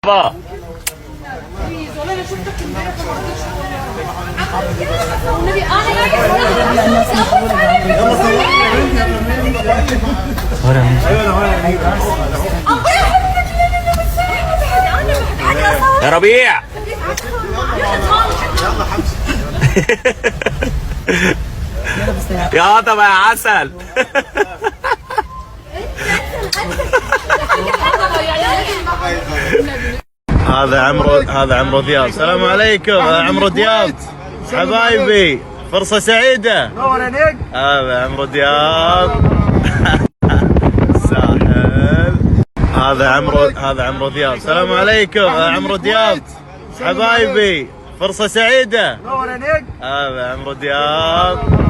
مرحبا. والله انا شفتك امبارح وما رضيتش والنبي يا ربيع. يا هضبة يا عسل. هذا عمرو دياب. السلام عليكم. هذا عمرو دياب حبايبي، فرصة سعيدة. هذا عمرو دياب. ساحل. هذا عمرو دياب. السلام عليكم. هذا عمرو دياب حبايبي، فرصة سعيدة. هذا عمرو دياب.